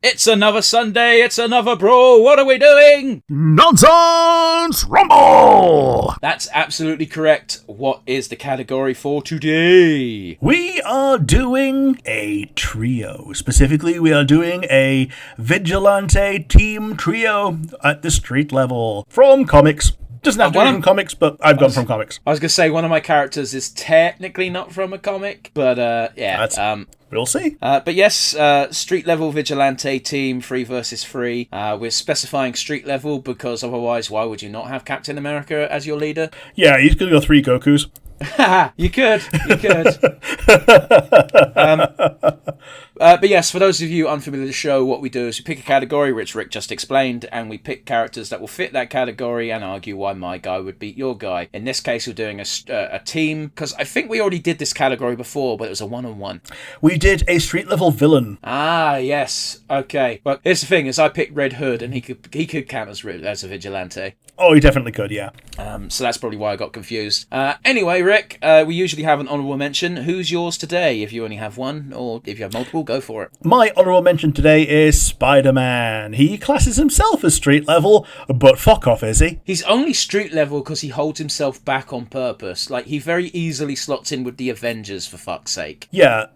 It's another Sunday, it's another brawl, what are we doing? Nonsense Rumble! That's absolutely correct. What is the category for today? We are doing a trio. Specifically, we are doing a Vigilante team trio at the street level from comics. Doesn't have to be from comics, but I've gone from comics. I was going to say, one of my characters is technically not from a comic, but yeah. We'll see. But yes, street level Vigilante team, 3 versus 3. We're specifying street level because otherwise, why would you not have Captain America as your leader? Yeah, he's going to go 3 Gokus. You could. But yes, for those of you unfamiliar with the show, what we do is we pick a category, which Rick just explained, and we pick characters that will fit that category and argue why my guy would beat your guy. In this case, we're doing a team, because I think we already did this category before, but it was a one-on-one. We did a street-level villain. Ah, yes. Okay. Well, here's the thing, is I picked Red Hood, and he could count as a vigilante. Oh, he definitely could, yeah. So that's probably why I got confused. Anyway, Rick, we usually have an honourable mention. Who's yours today? If you only have one, or if you have multiple, go for it. My honourable mention today is Spider-Man. He classes himself as street level, but fuck off, is he? He's only street level because he holds himself back on purpose. Like, he very easily slots in with the Avengers, for fuck's sake. Yeah,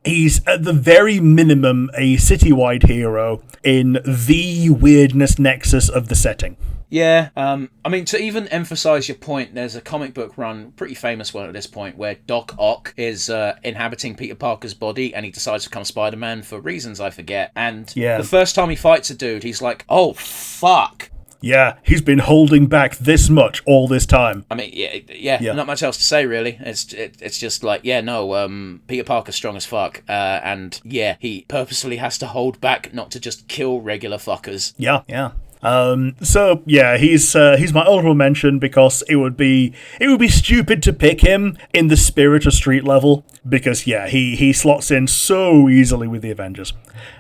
he's at the very minimum a citywide hero in the weirdness nexus of the setting. Yeah, I mean, to even emphasise your point, there's a comic book run, pretty famous one at this point, where Doc Ock is inhabiting Peter Parker's body and he decides to become Spider-Man for reasons I forget. And the first time he fights a dude, he's like, oh, fuck. Yeah, he's been holding back this much all this time. I mean, yeah. Not much else to say, really. It's just like, Peter Parker's strong as fuck. And yeah, he purposefully has to hold back not to just kill regular fuckers. Yeah. So yeah, he's my honorable mention because it would be stupid to pick him in the spirit of street level because he slots in so easily with the Avengers.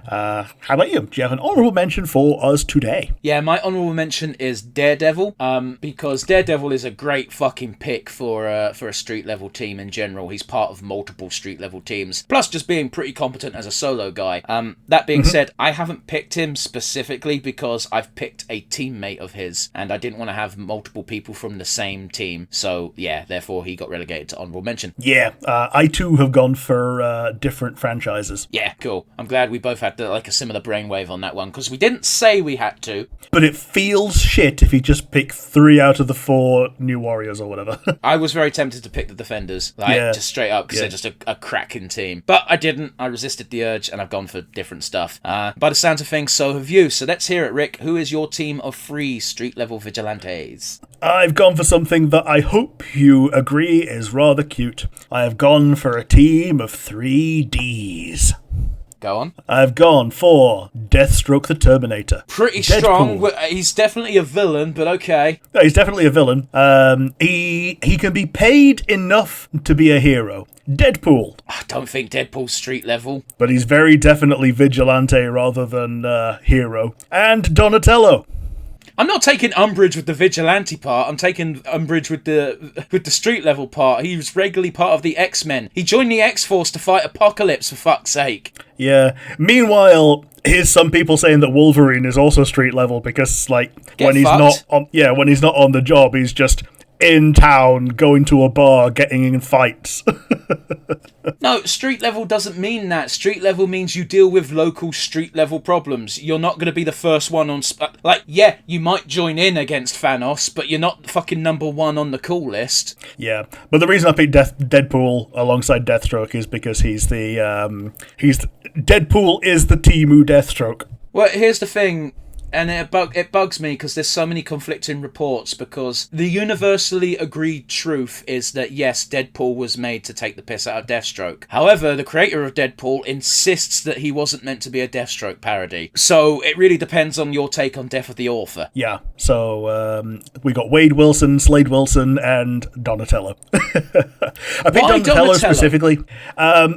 How about you? Do you have an honorable mention for us today? Yeah, my honorable mention is Daredevil, because Daredevil is a great fucking pick for a street level team in general. He's part of multiple street level teams, plus just being pretty competent as a solo guy. That being said, I haven't picked him specifically because I've picked a teammate of his, and I didn't want to have multiple people from the same team. So yeah, therefore he got relegated to honorable mention. Yeah, I too have gone for different franchises. Yeah, cool. I'm glad we both had a similar brainwave on that one, because we didn't say we had to. But it feels shit if you just pick 3 out of the 4 New Warriors or whatever. I was very tempted to pick the Defenders, just straight up, because they're just a cracking team. But I didn't. I resisted the urge, and I've gone for different stuff. By the sounds of things, so have you. So let's hear it, Rick. Who is your team of 3 street-level vigilantes? I've gone for something that I hope you agree is rather cute. I have gone for a team of 3 Ds. Go on. I've gone for Deathstroke the Terminator. Pretty strong. He's definitely a villain, but okay. No, he's definitely a villain. He can be paid enough to be a hero. Deadpool. I don't think Deadpool's street level. But he's very definitely vigilante rather than hero. And Donatello. I'm not taking umbrage with the vigilante part. I'm taking umbrage with the street level part. He was regularly part of the X-Men. He joined the X-Force to fight Apocalypse, for fuck's sake. Yeah. Meanwhile, here's some people saying that Wolverine is also street level because, when he's not on the job, he's just in town, going to a bar, getting in fights. No, street level doesn't mean that. Street level means you deal with local street level problems. You're not going to be the first one on... you might join in against Thanos, but you're not fucking number 1 on the cool list. Yeah, but the reason I picked Deadpool alongside Deathstroke is because Deadpool is the Temu Deathstroke. Well, here's the thing... And it bugs me because there's so many conflicting reports, because the universally agreed truth is that yes, Deadpool was made to take the piss out of Deathstroke. However, the creator of Deadpool insists that he wasn't meant to be a Deathstroke parody. So it really depends on your take on Death of the Author. Yeah, so we got Wade Wilson, Slade Wilson, and Donatello. I picked Donatello specifically.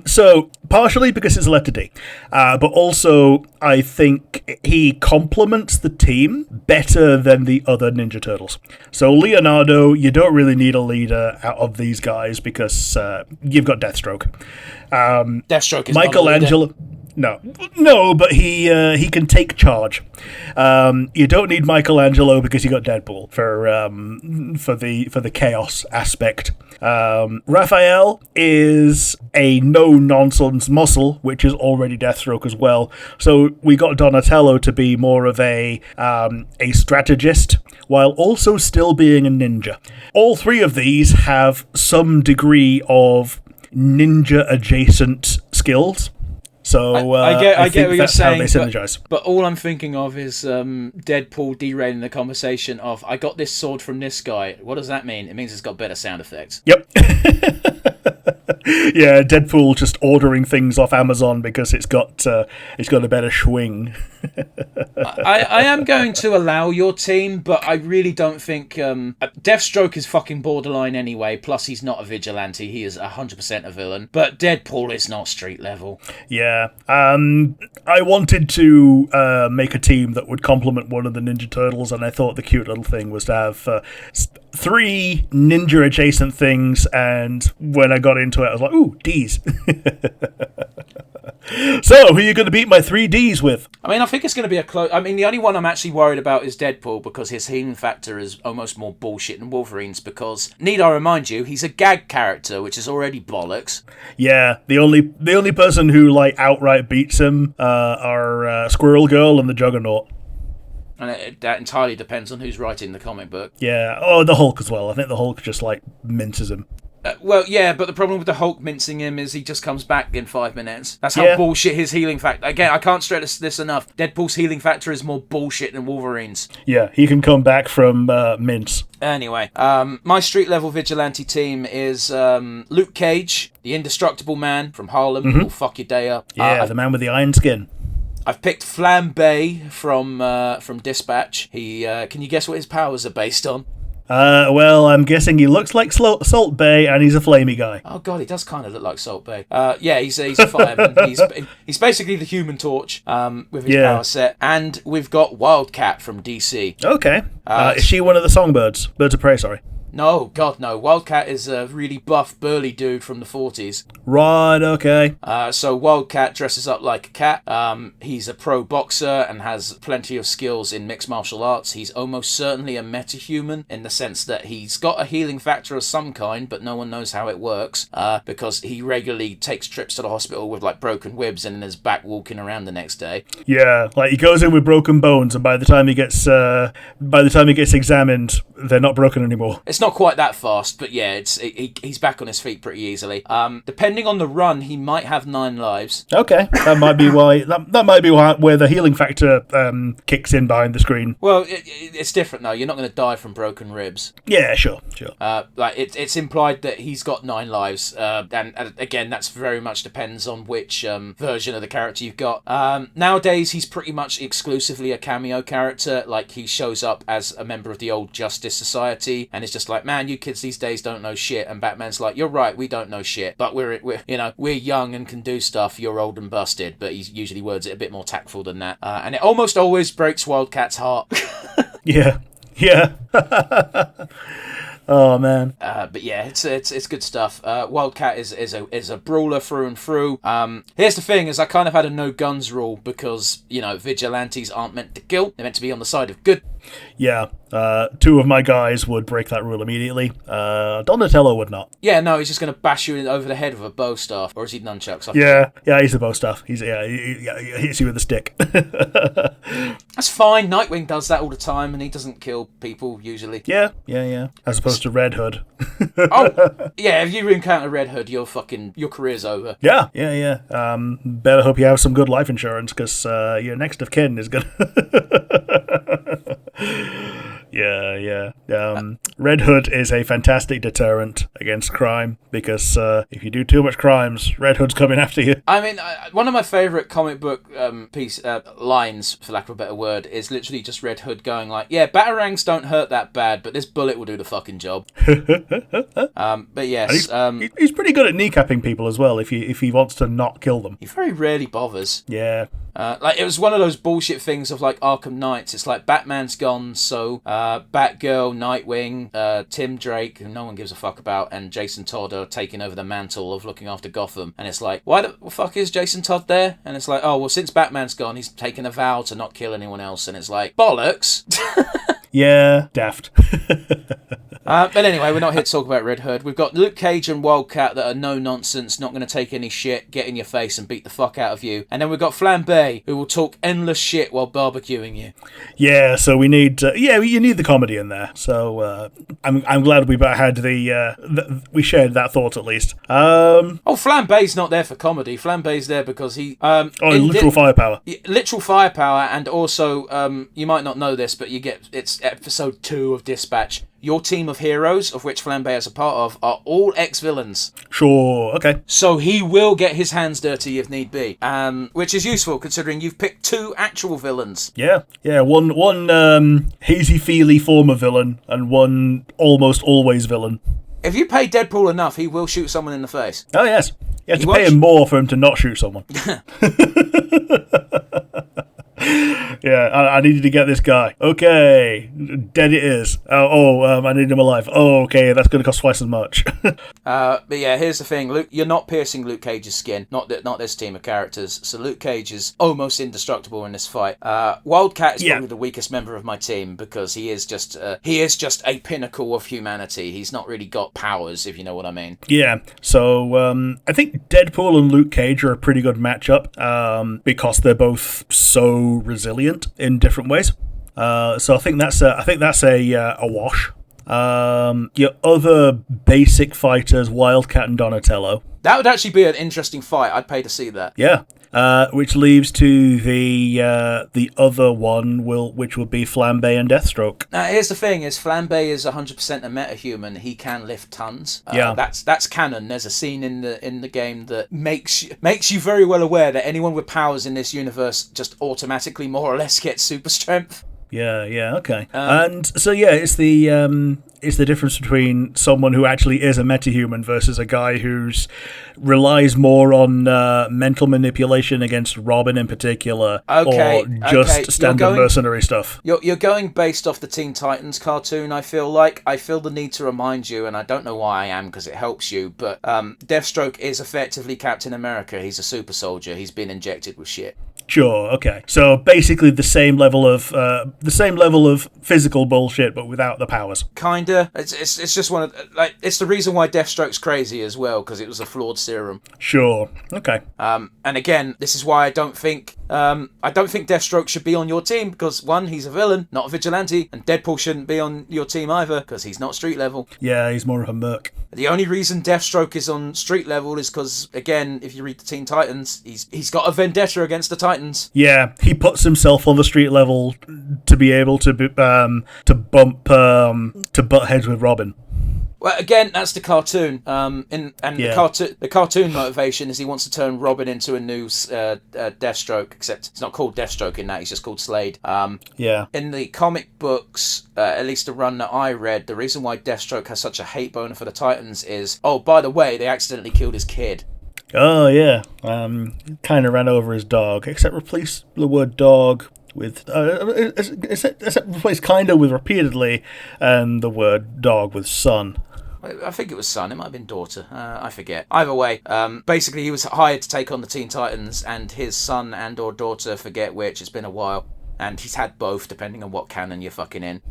So partially because it's a letter D, but also I think he complements the team better than the other Ninja Turtles. So Leonardo, you don't really need a leader out of these guys because you've got Deathstroke. Deathstroke is Michelangelo. No, but he can take charge. You don't need Michelangelo because you got Deadpool for the chaos aspect. Raphael is a no-nonsense muscle, which is already Deathstroke as well. So we got Donatello to be more of a strategist, while also still being a ninja. All three of these have some degree of ninja-adjacent skills. So I get what you're saying, synergize. But all I'm thinking of is Deadpool derailing the conversation of, I got this sword from this guy. What does that mean? It means it's got better sound effects. Yep. Yeah, Deadpool just ordering things off Amazon because it's got a better swing. I am going to allow your team, but I really don't think Deathstroke is fucking borderline anyway. Plus, he's not a vigilante; he is 100% a villain. But Deadpool is not street level. Yeah, I wanted to make a team that would complement one of the Ninja Turtles, and I thought the cute little thing was to have 3 ninja adjacent things. And when I got into it, I was like, "Ooh, D's." So, who are you going to beat my 3 Ds with? I mean, I think it's going to be a close... I mean, the only one I'm actually worried about is Deadpool, because his healing factor is almost more bullshit than Wolverine's, because, need I remind you, he's a gag character, which is already bollocks. Yeah, the only person who, outright beats him are Squirrel Girl and the Juggernaut. And that entirely depends on who's writing the comic book. Yeah, the Hulk as well. I think the Hulk just, minces him. Well, yeah, but the problem with the Hulk mincing him is he just comes back in 5 minutes. That's how bullshit his healing factor... Again, I can't stress this enough. Deadpool's healing factor is more bullshit than Wolverine's. Yeah, he can come back from mince. Anyway, my street-level vigilante team is Luke Cage, the indestructible man from Harlem, who will fuck your day up. Yeah, the man with the iron skin. I've picked Flambe from Dispatch. Can you guess what his powers are based on? Well, I'm guessing he looks like Salt Bay, and he's a flamey guy. Oh god, he does kind of look like Salt Bay. Yeah, he's a fireman. he's basically the Human Torch with his power set. And we've got Wildcat from DC. Okay. Is she one of the songbirds? Birds of Prey, sorry. No, God, no. Wildcat is a really buff, burly dude from the 40s. Right, okay. So Wildcat dresses up like a cat. He's a pro boxer and has plenty of skills in mixed martial arts. He's almost certainly a metahuman in the sense that he's got a healing factor of some kind, but no one knows how it works because he regularly takes trips to the hospital with broken ribs and is back walking around the next day. Yeah, he goes in with broken bones, and by the time he gets examined, they're not broken anymore. It's not quite that fast, but yeah, he's back on his feet pretty easily. Depending on the run, he might have 9 lives. Okay, that might be why. That might be where the healing factor kicks in behind the screen. Well, it's different though. You're not going to die from broken ribs. Yeah, sure. It's implied that he's got 9 lives, and again, that's very much depends on which version of the character you've got. Nowadays, he's pretty much exclusively a cameo character. He shows up as a member of the old Justice Society, and it's just man, you kids these days don't know shit. And Batman's like, you're right, we don't know shit, but we're young and can do stuff. You're old and busted. But he usually words it a bit more tactful than that, and it almost always breaks Wildcat's heart. Yeah. Oh man. But yeah, it's good stuff. Wildcat is a brawler through and through. Here's the thing: is I kind of had a no guns rule because vigilantes aren't meant to kill; they're meant to be on the side of good. Yeah. 2 of my guys would break that rule immediately. Donatello would not. Yeah, no, he's just going to bash you over the head with a bow staff, or is he nunchucks? Yeah, he's a bow staff. He hits you with a stick. That's fine. Nightwing does that all the time, and he doesn't kill people usually. Yeah. As opposed to Red Hood. Oh, yeah. If you encounter Red Hood, your career's over. Yeah. Better hope you have some good life insurance because your next of kin is gonna. Yeah. Red Hood is a fantastic deterrent against crime because if you do too much crimes, Red Hood's coming after you. I mean, one of my favourite comic book lines, for lack of a better word, is literally just Red Hood going yeah, batarangs don't hurt that bad, but this bullet will do the fucking job. But yes, he's pretty good at kneecapping people as well if he wants to not kill them. He very rarely bothers. Yeah. Like, it was one of those bullshit things of, like, Arkham Knights. It's like, Batman's gone, so Batgirl, Nightwing, Tim Drake, who no one gives a fuck about, and Jason Todd are taking over the mantle of looking after Gotham. And it's like, why the fuck is Jason Todd there? And it's like, oh, well, since Batman's gone, he's taken a vow to not kill anyone else. And it's like, bollocks. Yeah, daft. But anyway, we're not here to talk about Red Hood. We've got Luke Cage and Wildcat that are no nonsense, not going to take any shit, get in your face and beat the fuck out of you. And then we've got Flambe, who will talk endless shit while barbecuing you. Yeah, so we need, you need the comedy in there. So I'm glad we had we shared that thought at least. Flambe's not there for comedy. Flambe's there because he literal firepower. Literal firepower, and also you might not know this, but it's episode 2 of Dispatch. Your team of heroes, of which Flambe is a part of, are all ex-villains. Sure, okay. So he will get his hands dirty if need be, which is useful considering you've picked 2 actual villains. Yeah. One hazy-feely former villain and one almost always villain. If you pay Deadpool enough, he will shoot someone in the face. Oh, yes. You have to pay him more for him to not shoot someone. Yeah, I needed to get this guy. Okay, dead it is. I need him alive. Oh, okay, that's going to cost twice as much. But yeah, here's the thing, Luke. You're not piercing Luke Cage's skin. Not this team of characters. So Luke Cage is almost indestructible in this fight. Wildcat is probably the weakest member of my team because he is just a pinnacle of humanity. He's not really got powers, if you know what I mean. Yeah. So I think Deadpool and Luke Cage are a pretty good matchup because they're both so resilient in different ways. So I think that's a wash. Your other basic fighters, Wildcat and Donatello. That would actually be an interesting fight. I'd pay to see that. Yeah. Which leaves to the other one, which would be Flambe and Deathstroke. Now, here's the thing: is Flambe is 100% a metahuman. He can lift tons. Yeah, that's canon. There's a scene in the game that makes you very well aware that anyone with powers in this universe just automatically more or less gets super strength. Yeah, okay. And so it's the difference between someone who actually is a metahuman versus a guy who's relies more on mental manipulation against Robin in particular, or just standard mercenary stuff. You're going based off the Teen Titans cartoon. I feel the need to remind you, and I don't know why I am because it helps you, but Deathstroke is effectively Captain America. He's a super soldier. He's been injected with shit. Sure, okay. So basically the same level of physical bullshit, but without the powers. Kinda. It's just one of it's the reason why Deathstroke's crazy as well, because it was a flawed serum. Sure. Okay. And again, this is why I don't think Deathstroke should be on your team, because 1, he's a villain, not a vigilante, and Deadpool shouldn't be on your team either, because he's not street level. Yeah, he's more of a merc. The only reason Deathstroke is on street level is because, again, if you read the Teen Titans, he's got a vendetta against the Titans. Yeah, he puts himself on the street level to be able to butt heads with Robin. Well, again, that's the cartoon. The cartoon motivation is he wants to turn Robin into a new Deathstroke, except it's not called Deathstroke in that, he's just called Slade. In the comic books, at least the run that I read, the reason why Deathstroke has such a hate boner for the Titans is, oh, by the way, they accidentally killed his kid. Oh, yeah. Kind of ran over his dog, except replace the word dog with replace kind of with repeatedly, and the word dog with son. I think it was son. It might have been daughter. I forget. Either way, basically he was hired to take on the Teen Titans, and his son and or daughter, forget which, it's been a while, and he's had both depending on what canon you're fucking in.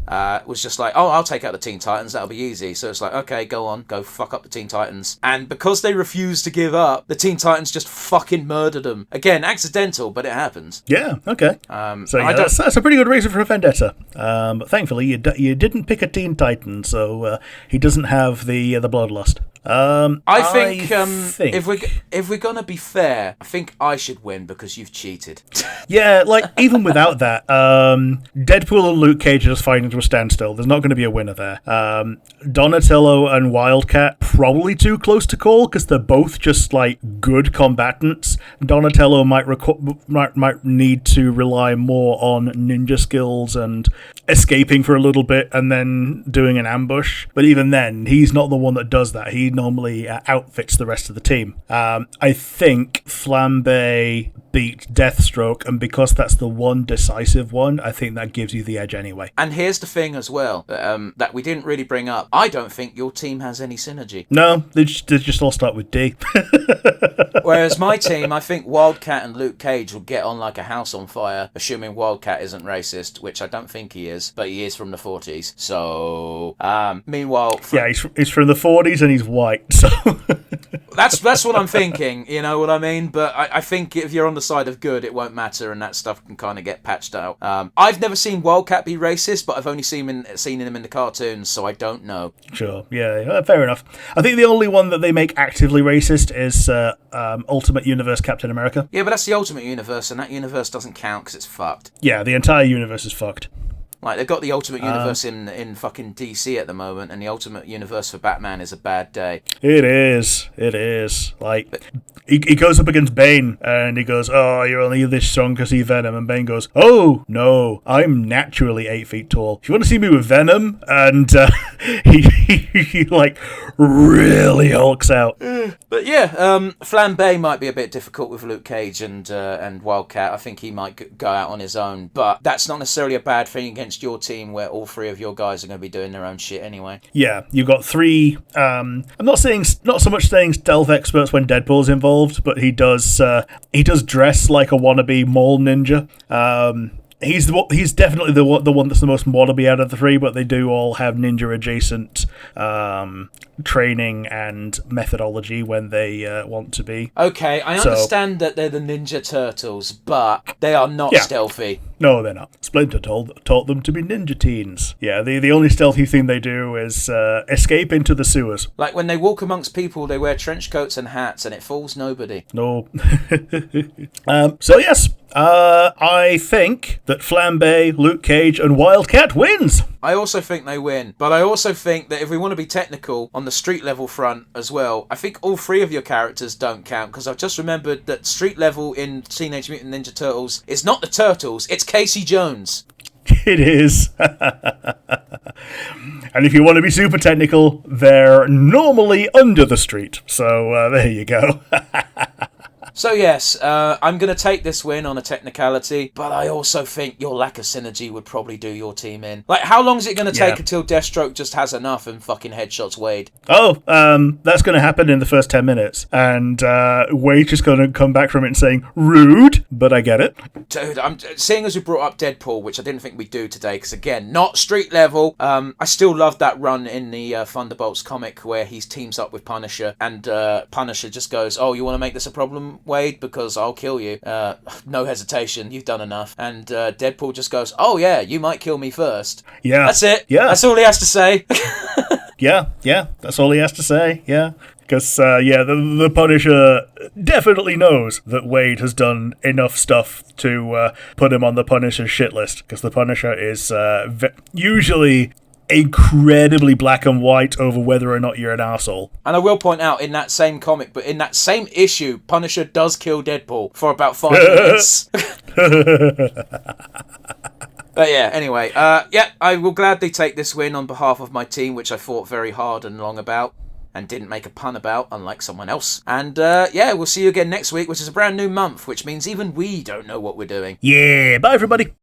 Was just like, oh, I'll take out the Teen Titans, that'll be easy. So it's like, okay, go fuck up the Teen Titans. And because they refused to give up, the Teen Titans just fucking murdered them. Again, accidental, but it happens. Yeah, okay. That's a pretty good reason for a vendetta. But thankfully, you didn't pick a Teen Titan, so he doesn't have the bloodlust. I think if we're gonna be fair, I think I should win because you've cheated. Yeah, even without that, Deadpool and Luke Cage are just fighting to a standstill. There's not going to be a winner there. Donatello and Wildcat, probably too close to call because they're both just good combatants. Donatello might need to rely more on ninja skills and escaping for a little bit and then doing an ambush. But even then, he's not the one that does that. He normally outfits the rest of the team. I think Flambe beat Deathstroke, and because that's the one decisive one, I think that gives you the edge anyway. And here's the thing as well, that we didn't really bring up. I don't think your team has any synergy. No, they just all start with D. Whereas my team, I think Wildcat and Luke Cage will get on like a house on fire, assuming Wildcat isn't racist, which I don't think he is, but he is from the 40s. So, meanwhile... Yeah, he's from the 40s and he's white, so... That's what I'm thinking, you know what I mean? But I think if you're on the side of good, it won't matter, and that stuff can kind of get patched out. I've never seen Wildcat be racist, but I've only seen him in the cartoons, so I don't know. Sure, yeah, fair enough. I think the only one that they make actively racist is Ultimate Universe Captain America. Yeah, but that's the Ultimate Universe, and that universe doesn't count because it's fucked. Yeah, the entire universe is fucked. Like, they've got the Ultimate Universe in fucking DC at the moment, and the Ultimate Universe for Batman is a bad day. It is. Like, he goes up against Bane, and he goes, "Oh, you're only this strong because you Venom," and Bane goes, "Oh, no, I'm naturally 8 feet tall. If you want to see me with Venom," and he like, really hulks out. But yeah, Flambe might be a bit difficult with Luke Cage and Wildcat. I think he might go out on his own, but that's not necessarily a bad thing against your team where all three of your guys are going to be doing their own shit anyway. Yeah, you've got three. I'm not so much saying stealth experts when Deadpool's involved, but he does dress like a wannabe mall ninja. He's definitely the one that's the most wannabe out of the three, but they do all have ninja adjacent training and methodology when they want to be. Okay, I understand that they're the Ninja Turtles, but they are not stealthy. No, they're not. Splinter taught them to be ninja teens. Yeah, the only stealthy thing they do is escape into the sewers. Like when they walk amongst people, they wear trench coats and hats, and it fools nobody. No. So yes, I think that Flambe, Luke Cage, and Wildcat wins. I also think they win, but I also think that if we want to be technical on the street level front as well, I think all three of your characters don't count, because I've just remembered that street level in Teenage Mutant Ninja Turtles is not the Turtles, it's Casey Jones. It is. And if you want to be super technical, they're normally under the street. So there you go. So yes, I'm going to take this win on a technicality, but I also think your lack of synergy would probably do your team in. Like, how long is it going to take until Deathstroke just has enough and fucking headshots Wade? Oh, that's going to happen in the first 10 minutes. And Wade's just going to come back from it and saying, rude, but I get it. Dude, I'm seeing as we brought up Deadpool, which I didn't think we'd do today, because again, not street level. I still love that run in the Thunderbolts comic where he teams up with Punisher, and Punisher just goes, "Oh, you want to make this a problem, Wade, because I'll kill you. No hesitation, you've done enough." And Deadpool just goes, "Oh yeah, you might kill me first." Yeah. That's it. Yeah. That's all he has to say. Yeah, that's all he has to say, yeah. Because, the Punisher definitely knows that Wade has done enough stuff to put him on the Punisher's shit list, because the Punisher is usually incredibly black and white over whether or not you're an arsehole. And I will point out, in that same comic, but in that same issue, Punisher does kill Deadpool for about 5 minutes. But yeah, anyway, I will gladly take this win on behalf of my team, which I fought very hard and long about, and didn't make a pun about, unlike someone else. And we'll see you again next week, which is a brand new month, which means even we don't know what we're doing. Yeah, bye everybody.